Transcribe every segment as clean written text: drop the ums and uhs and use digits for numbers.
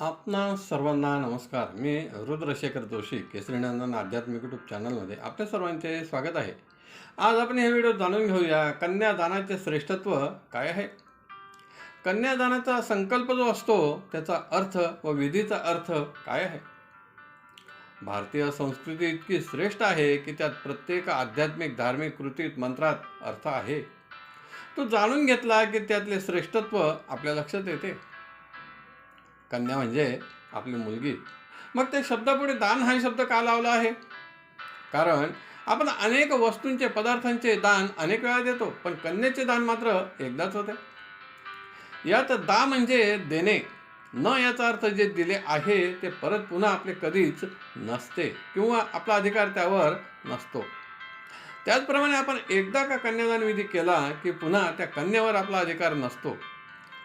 आपणा सर्वांना नमस्कार. मी रुद्रशेखर जोशी, केसरीनंदन आध्यात्मिक यूट्यूब चॅनलमध्ये आपल्या सर्वांचे स्वागत आहे. आज आपण हे व्हिडिओ जाणून घेऊया, कन्यादानाचे श्रेष्ठत्व काय आहे. कन्यादानाचा संकल्प जो असतो त्याचा अर्थ व विधीचा अर्थ काय आहे. भारतीय संस्कृती इतकी श्रेष्ठ आहे की त्यात प्रत्येक आध्यात्मिक धार्मिक कृतीत मंत्रात अर्थ आहे. तो जाणून घेतला की त्यातले श्रेष्ठत्व आपल्या लक्षात येते. कन्या म्हणजे आपली मुलगी. मग त्या शब्दापुढे दान हा शब्द का लावला आहे. कारण आपण अनेक वस्तूंचे पदार्थांचे दान अनेक वेळा देतो, पण कन्येचे दान मात्र एकदाच होते. यात दा म्हणजे देणे, न याचा अर्थ जे दिले आहे ते परत पुन्हा आपले कधीच नसते किंवा आपला अधिकार त्यावर नसतो. त्याचप्रमाणे आपण एकदा का कन्यादान विधी केला की पुन्हा त्या कन्यावर आपला अधिकार नसतो.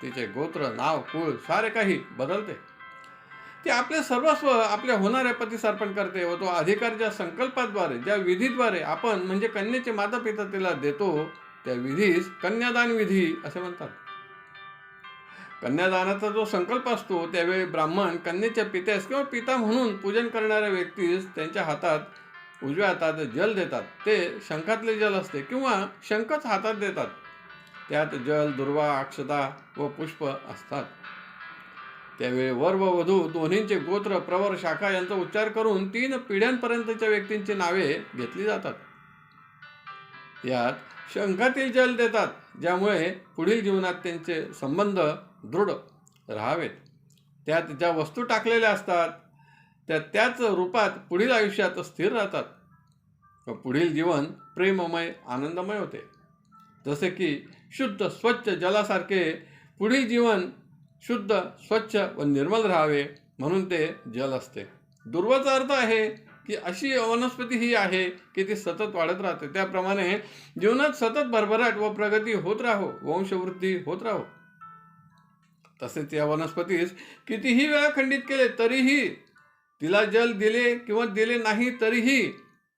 तिचे गोत्र, नाव, कुळ सारे काही बदलते. ती आपले सर्वस्व आपल्या होणाऱ्या पतीस अर्पण करते व तो अधिकार ज्या संकल्पाद्वारे, ज्या विधीद्वारे आपण म्हणजे कन्येचे माता पिता तिला देतो त्या विधीस कन्यादान विधी असे म्हणतात. कन्यादानाचा जो संकल्प असतो त्यावेळी ब्राह्मण कन्येच्या पित्यास किंवा पिता म्हणून पूजन करणाऱ्या व्यक्तीस त्यांच्या हातात, उजव्या हातात जल देतात. ते शंखातले जल असते किंवा शंखच हातात देतात. त्यात जल, दुर्वा, अक्षता व पुष्प असतात. त्यावेळी वर व वधू दोन्हींचे गोत्र, प्रवर, शाखा यांचा उच्चार करून 3 पिढ्यांपर्यंतच्या व्यक्तींची नावे घेतली जातात. यात शंखातील जल देतात, ज्यामुळे पुढील जीवनात त्यांचे संबंध दृढ राहावेत. त्यात ज्या वस्तू टाकलेल्या असतात त्या त्याच रूपात पुढील आयुष्यात स्थिर राहतात व पुढील जीवन प्रेममय, आनंदमय होते. जसे की शुद्ध स्वच्छ जलासारखे पुढील जीवन शुद्ध, स्वच्छ व निर्मल राहावे म्हणून ते जल असते. दुर्वाचा अर्थ आहे की अशी वनस्पती ही आहे की ती सतत वाढत राहते. त्याप्रमाणे जीवनात सतत भरभराट व प्रगती होत राहो, वंशवृद्धी होत राहो. तसेच या वनस्पतीस कितीही वेळा खंडित केले तरीही, तिला जल दिले किंवा दिले नाही तरीही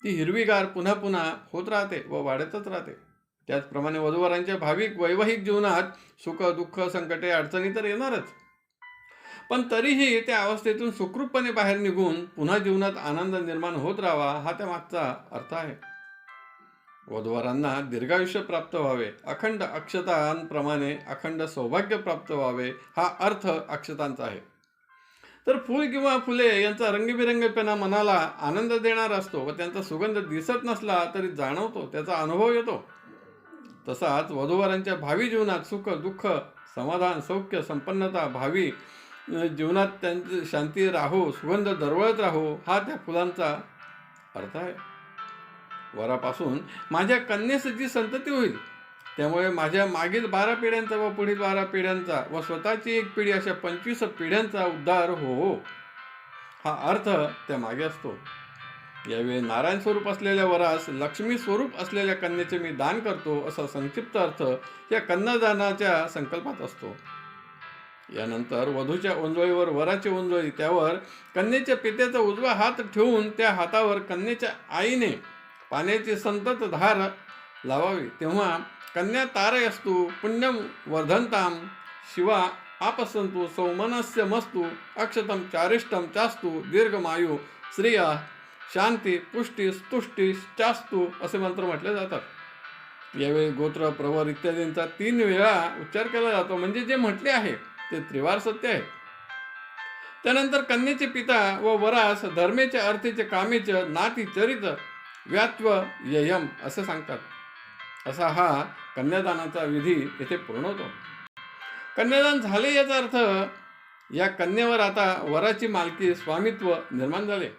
ती हिरवीगार पुन्हा पुन्हा होत राहते व वाढतच राहते. त्याचप्रमाणे वधूवरांच्या भाविक वैवाहिक जीवनात सुख, दुःख, संकटे, अडचणी तर येणारच, पण तरीही त्या अवस्थेतून सुखरूपपणे बाहेर निघून पुन्हा जीवनात आनंद निर्माण होत राहावा हा त्यामागचा अर्थ आहे. वधूवरांना दीर्घायुष्य प्राप्त व्हावे, अखंड अक्षतांप्रमाणे अखंड सौभाग्य प्राप्त व्हावे हा अर्थ अक्षतांचा आहे. तर फूल किंवा फुले यांचा रंगीबिरंगीपणा मनाला आनंद देणारा असतो व त्यांचा सुगंध दिसत नसला तरी जाणवतो, त्याचा अनुभव येतो. तसाच वधूवरांच्या भावी जीवनात सुख, दुःख, समाधान, सौख्य, संपन्नता, भावी जीवनात त्यांची शांती राहो, सुगंध दरवळत राहो हा त्या फुलांचा अर्थ आहे. वरापासून माझ्या कन्येस जी संतती होईल, त्यामुळे माझ्या मागील 12 पिढ्यांचा व पुढील 12 पिढ्यांचा व स्वतःची एक पिढी अशा 25 पिढ्यांचा उद्धार हो हा अर्थ त्या मागे असतो. यावेळी नारायण स्वरूप असलेल्या वरास लक्ष्मी स्वरूप असलेल्या कन्येचे मी दान करतो असा संक्षिप्त अर्थ या कन्यादानाच्या संकल्पात असतो. यानंतर वधूच्या ओंजळीवर वराची ओंजळी, त्यावर कन्येच्या पित्याचा उजवा हात ठेवून त्या हातावर कन्येच्या आईने पाण्याची संतत धार लावावी. तेव्हा कन्या तारयस्तु पुण्यम वर्धंताम शिवा आपसंतु सौमनस्य मस्तु अक्षतम चारिष्टम चास्तु दीर्घमायू श्रिया शांती पुष्टी स्तुष्टी चास्तू असे मंत्र म्हटले जातात. यावेळी गोत्र, प्रवर इत्यादींचा 3 वेळा उच्चार केला जातो, म्हणजे जे म्हटले आहे ते त्रिवार सत्य आहे. त्यानंतर कन्येचे पिता व वरास धर्मेचे, अर्थेचे, कामेचे, नाती, चरित, व्यात्व, ययम असे सांगतात. असा हा कन्यादानाचा विधी येथे पूर्ण होतो. कन्यादान झाले याचा अर्थ या कन्येवर आता वराची मालकी, स्वामित्व निर्माण झाले.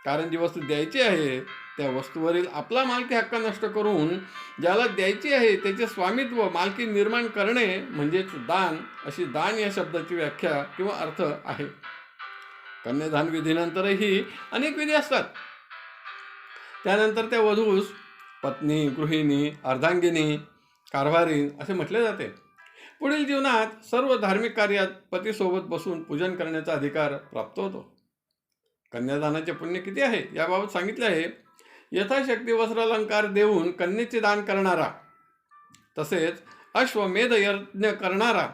कारण जी वस्तू द्यायची आहे त्या वस्तूवरील आपला मालकी हक्क नष्ट करून ज्याला द्यायची आहे त्याचे स्वामित्व, मालकी निर्माण करणे म्हणजेच दान, अशी दान या शब्दाची व्याख्या किंवा अर्थ आहे. कन्यादान विधीनंतरही अनेक विधी असतात. त्यानंतर त्या वधूस पत्नी, गृहिणी, अर्धांगिनी, कारभारीण असे म्हटले जाते. पुढील जीवनात सर्व धार्मिक कार्यात पतीसोबत बसून पूजन करण्याचा अधिकार प्राप्त होतो. कन्यादानाचे पुण्य किती आहे याबाबत सांगितले आहे. यथाशक्ती वस्त्रालंकार देऊन कन्येचे दान करणारा, तसेच अश्वमेध यज्ञ करणारा,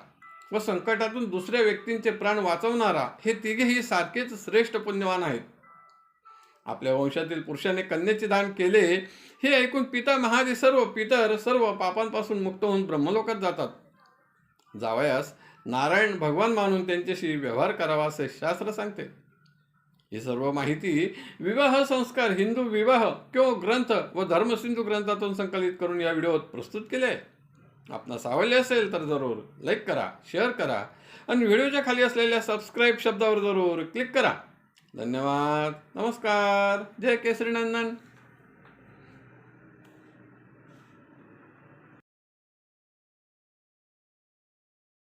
व संकटातून दुसऱ्या व्यक्तींचे प्राण वाचवणारा हे तिघेही सारखेच श्रेष्ठ पुण्यवान आहेत. आपल्या वंशातील पुरुषाने कन्येचे दान केले हे ऐकून पिता महादी पितर सर्व पापांपासून मुक्त होऊन ब्रह्मलोकात जातात. जावयास नारायण भगवान मानून त्यांच्याशी व्यवहार करावा असे शास्त्र सांगते. ही सर्व माहिती विवाह संस्कार हिंदू विवाह किंवा ग्रंथ व धर्मसिंधू ग्रंथातून संकलित करून या व्हिडिओत प्रस्तुत केले. आपणास आवडले असेल तर जरूर लाईक करा, शेअर करा आणि व्हिडिओच्या खाली असलेल्या सबस्क्राईब शब्दावर जरूर क्लिक करा. धन्यवाद. नमस्कार. जय केसरी नंदन.